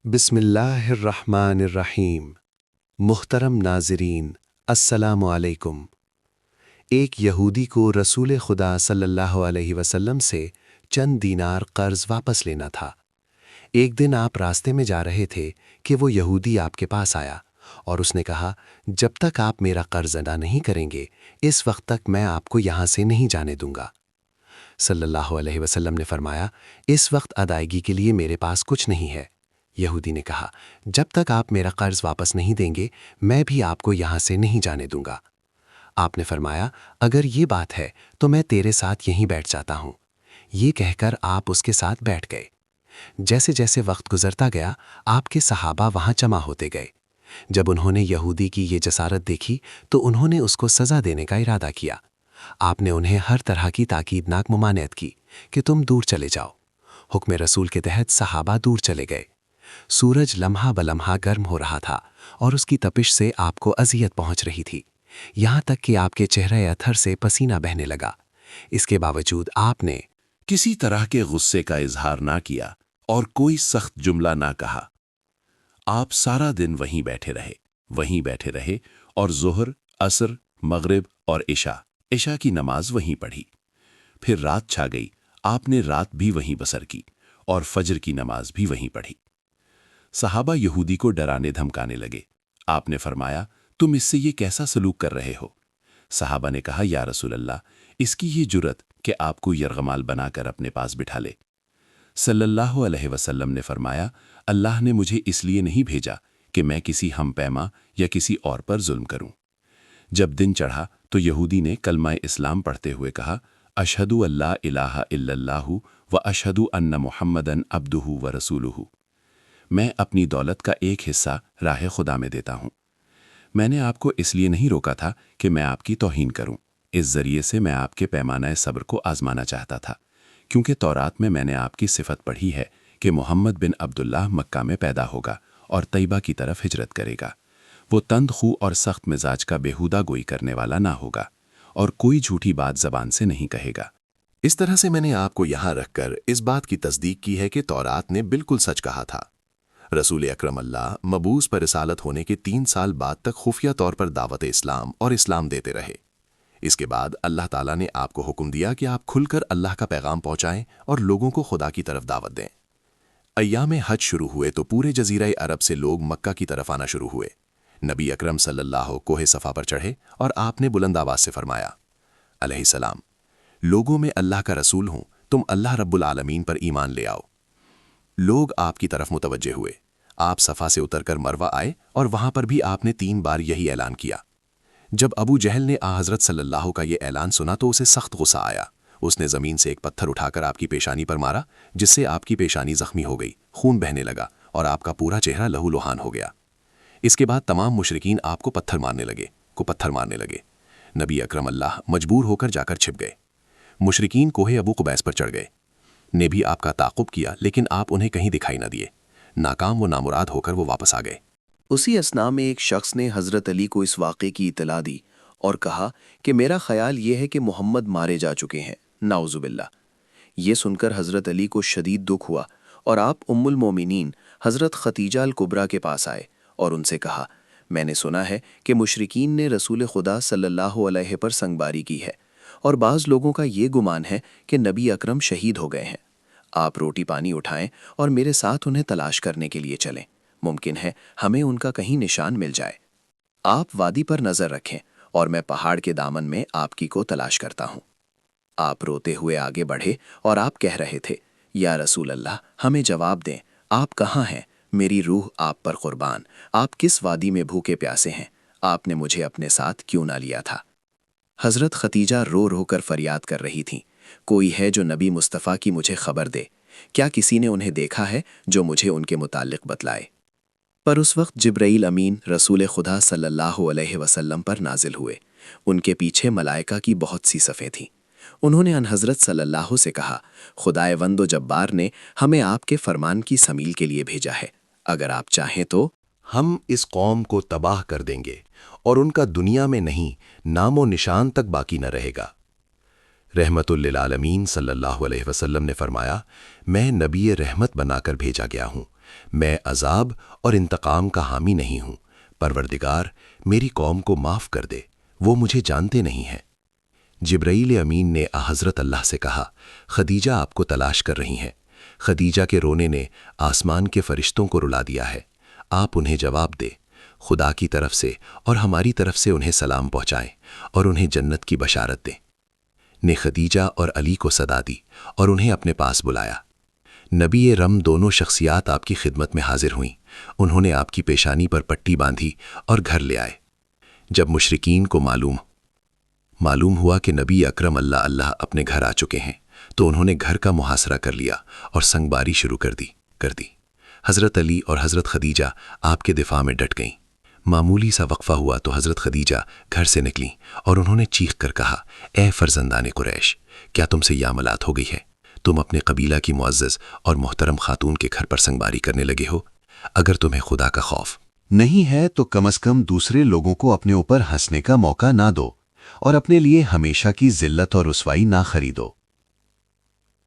بسم اللہ الرحمن الرحیم۔ محترم ناظرین، السلام علیکم۔ ایک یہودی کو رسول خدا صلی اللہ علیہ وسلم سے چند دینار قرض واپس لینا تھا۔ ایک دن آپ راستے میں جا رہے تھے کہ وہ یہودی آپ کے پاس آیا اور اس نے کہا، جب تک آپ میرا قرض ادا نہیں کریں گے اس وقت تک میں آپ کو یہاں سے نہیں جانے دوں گا۔ صلی اللہ علیہ وسلم نے فرمایا، اس وقت ادائیگی کے لیے میرے پاس کچھ نہیں ہے۔ یہودی نے کہا، جب تک آپ میرا قرض واپس نہیں دیں گے میں بھی آپ کو یہاں سے نہیں جانے دوں گا۔ آپ نے فرمایا، اگر یہ بات ہے تو میں تیرے ساتھ یہیں بیٹھ جاتا ہوں۔ یہ کہہ کر آپ اس کے ساتھ بیٹھ گئے۔ جیسے جیسے وقت گزرتا گیا آپ کے صحابہ وہاں جمع ہوتے گئے۔ جب انہوں نے یہودی کی یہ جسارت دیکھی تو انہوں نے اس کو سزا دینے کا ارادہ کیا۔ آپ نے انہیں ہر طرح کی تاکیدناک ممانعت کی کہ تم دور چلے جاؤ۔ حکم رسول کے تحت صحابہ دور چلے گئے۔ سورج لمحہ بلمحہ گرم ہو رہا تھا اور اس کی تپش سے آپ کو اذیت پہنچ رہی تھی، یہاں تک کہ آپ کے چہرے اتھر سے پسینہ بہنے لگا۔ اس کے باوجود آپ نے کسی طرح کے غصے کا اظہار نہ کیا اور کوئی سخت جملہ نہ کہا۔ آپ سارا دن وہیں بیٹھے رہے اور ظہر، عصر، مغرب اور عشاء کی نماز وہیں پڑھی۔ پھر رات چھا گئی، آپ نے رات بھی وہیں بسر کی اور فجر کی نماز بھی وہیں پڑھی۔ صحابہ یہودی کو ڈرانے دھمکانے لگے۔ آپ نے فرمایا، تم اس سے یہ کیسا سلوک کر رہے ہو؟ صحابہ نے کہا، یا رسول اللہ، اس کی یہ جرت کہ آپ کو یرغمال بنا کر اپنے پاس بٹھا لے۔ صلی اللہ علیہ وسلم نے فرمایا، اللہ نے مجھے اس لیے نہیں بھیجا کہ میں کسی ہم پیما یا کسی اور پر ظلم کروں۔ جب دن چڑھا تو یہودی نے کلمہ اسلام پڑھتے ہوئے کہا، اشہد اللہ الہ الا اللہ و اشہد ان محمدن عبدہ و رسولہ۔ میں اپنی دولت کا ایک حصہ راہ خدا میں دیتا ہوں۔ میں نے آپ کو اس لیے نہیں روکا تھا کہ میں آپ کی توہین کروں۔ اس ذریعے سے میں آپ کے پیمانہ صبر کو آزمانا چاہتا تھا، کیونکہ تورات میں نے آپ کی صفت پڑھی ہے کہ محمد بن عبداللہ مکہ میں پیدا ہوگا اور طیبہ کی طرف ہجرت کرے گا۔ وہ تند خو اور سخت مزاج کا بیہودہ گوئی کرنے والا نہ ہوگا اور کوئی جھوٹی بات زبان سے نہیں کہے گا۔ اس طرح سے میں نے آپ کو یہاں رکھ کر اس بات کی تصدیق کی ہے کہ تورات نے بالکل سچ کہا تھا۔ رسول اکرم اللہ مبعوث پر رسالت ہونے کے 3 سال بعد تک خفیہ طور پر دعوت اسلام اور اسلام دیتے رہے۔ اس کے بعد اللہ تعالیٰ نے آپ کو حکم دیا کہ آپ کھل کر اللہ کا پیغام پہنچائیں اور لوگوں کو خدا کی طرف دعوت دیں۔ ایام حج شروع ہوئے تو پورے جزیرہ عرب سے لوگ مکہ کی طرف آنا شروع ہوئے۔ نبی اکرم صلی اللہ کوہ صفا پر چڑھے اور آپ نے بلند آواز سے فرمایا، علیہ السلام، لوگوں میں اللہ کا رسول ہوں، تم اللہ رب العالمین پر ایمان لے آؤ۔ لوگ آپ کی طرف متوجہ ہوئے۔ آپ صفا سے اتر کر مروہ آئے اور وہاں پر بھی آپ نے 3 بار یہی اعلان کیا۔ جب ابو جہل نے حضرت صلی اللہ کا یہ اعلان سنا تو اسے سخت غصہ آیا۔ اس نے زمین سے ایک پتھر اٹھا کر آپ کی پیشانی پر مارا، جس سے آپ کی پیشانی زخمی ہو گئی، خون بہنے لگا اور آپ کا پورا چہرہ لہو لہان ہو گیا۔ اس کے بعد تمام مشرکین آپ کو پتھر مارنے لگے۔ نبی اکرم اللہ مجبور ہو کر جا کر چھپ گئے۔ مشرکین کوہ ابو قبیس پر چڑھ گئے، نے بھی آپ کا تعاقب کیا لیکن آپ انہیں کہیں دکھائی نہ دیے۔ ناکام و نامراد ہو کر وہ واپس آ گئے۔ اسی اثناء میں ایک شخص نے حضرت علی کو اس واقعے کی اطلاع دی اور کہا کہ میرا خیال یہ ہے کہ محمد مارے جا چکے ہیں، نعوذ باللہ۔ یہ سن کر حضرت علی کو شدید دکھ ہوا اور آپ ام المومنین حضرت ختیجہ الکبریٰ کے پاس آئے اور ان سے کہا، میں نے سنا ہے کہ مشرکین نے رسول خدا صلی اللہ علیہ پر سنگباری کی ہے اور بعض لوگوں کا یہ گمان ہے کہ نبی اکرم شہید ہو گئے ہیں۔ آپ روٹی پانی اٹھائیں اور میرے ساتھ انہیں تلاش کرنے کے لیے چلیں، ممکن ہے ہمیں ان کا کہیں نشان مل جائے۔ آپ وادی پر نظر رکھیں اور میں پہاڑ کے دامن میں آپ کی کو تلاش کرتا ہوں۔ آپ روتے ہوئے آگے بڑھے اور آپ کہہ رہے تھے، یا رسول اللہ، ہمیں جواب دیں، آپ کہاں ہیں؟ میری روح آپ پر قربان، آپ کس وادی میں بھوکے پیاسے ہیں؟ آپ نے مجھے اپنے ساتھ کیوں نہ لیا تھا؟ حضرت ختیجہ رو رو کر فریاد کر رہی تھیں، کوئی ہے جو نبی مصطفیٰ کی مجھے خبر دے، کیا کسی نے انہیں دیکھا ہے جو مجھے ان کے متعلق بتلائے؟ پر اس وقت جبرائیل امین رسول خدا صلی اللہ علیہ وسلم پر نازل ہوئے۔ ان کے پیچھے ملائکہ کی بہت سی صفیں تھیں۔ انہوں نے ان حضرت صلی اللہ سے کہا، خدائے وند و جبار نے ہمیں آپ کے فرمان کی سمیل کے لیے بھیجا ہے، اگر آپ چاہیں تو ہم اس قوم کو تباہ کر دیں گے اور ان کا دنیا میں نہیں نام و نشان تک باقی نہ رہے گا۔ رحمت للعالمین صلی اللہ علیہ وسلم نے فرمایا، میں نبی رحمت بنا کر بھیجا گیا ہوں، میں عذاب اور انتقام کا حامی نہیں ہوں، پروردگار میری قوم کو معاف کر دے، وہ مجھے جانتے نہیں ہیں۔ جبرائیل امین نے حضرت اللہ سے کہا، خدیجہ آپ کو تلاش کر رہی ہیں۔ خدیجہ کے رونے نے آسمان کے فرشتوں کو رلا دیا ہے، آپ انہیں جواب دے، خدا کی طرف سے اور ہماری طرف سے انہیں سلام پہنچائیں اور انہیں جنت کی بشارت دیں۔ نے خدیجہ اور علی کو صدا دی اور انہیں اپنے پاس بلایا۔ نبی رم دونوں شخصیات آپ کی خدمت میں حاضر ہوئیں، انہوں نے آپ کی پیشانی پر پٹی باندھی اور گھر لے آئے۔ جب مشرکین کو معلوم ہوا کہ نبی اکرم اللہ اپنے گھر آ چکے ہیں تو انہوں نے گھر کا محاصرہ کر لیا اور سنگ باری شروع کر دی۔ حضرت علی اور حضرت خدیجہ آپ کے دفاع میں ڈٹ گئیں۔ معمولی سا وقفہ ہوا تو حضرت خدیجہ گھر سے نکلیں اور انہوں نے چیخ کر کہا، اے فرزندان قریش، کیا تم سے یہ عملات ہو گئی ہے؟ تم اپنے قبیلہ کی معزز اور محترم خاتون کے گھر پر سنگ باری کرنے لگے ہو؟ اگر تمہیں خدا کا خوف نہیں ہے تو کم از کم دوسرے لوگوں کو اپنے اوپر ہنسنے کا موقع نہ دو اور اپنے لیے ہمیشہ کی ذلت اور رسوائی نہ خریدو۔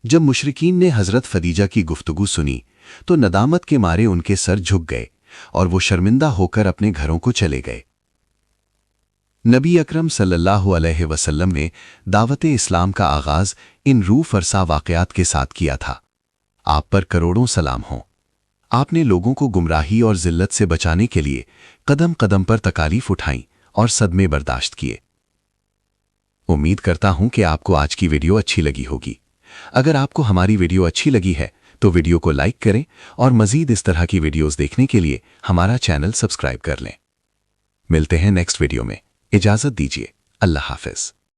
جب مشرکین نے حضرت خدیجہ کی گفتگو سنی تو ندامت کے مارے ان کے سر جھک گئے اور وہ شرمندہ ہو کر اپنے گھروں کو چلے گئے۔ نبی اکرم صلی اللہ علیہ وسلم نے دعوت اسلام کا آغاز ان روح فرسا واقعات کے ساتھ کیا تھا۔ آپ پر کروڑوں سلام ہوں۔ آپ نے لوگوں کو گمراہی اور ذلت سے بچانے کے لیے قدم قدم پر تکالیف اٹھائیں اور صدمے برداشت کیے۔ امید کرتا ہوں کہ آپ کو آج کی ویڈیو اچھی لگی ہوگی۔ اگر آپ کو ہماری ویڈیو اچھی لگی ہے تو ویڈیو کو لائک کریں اور مزید اس طرح کی ویڈیوز دیکھنے کے لیے ہمارا چینل سبسکرائب کر لیں۔ ملتے ہیں نیکسٹ ویڈیو میں، اجازت دیجیے، اللہ حافظ۔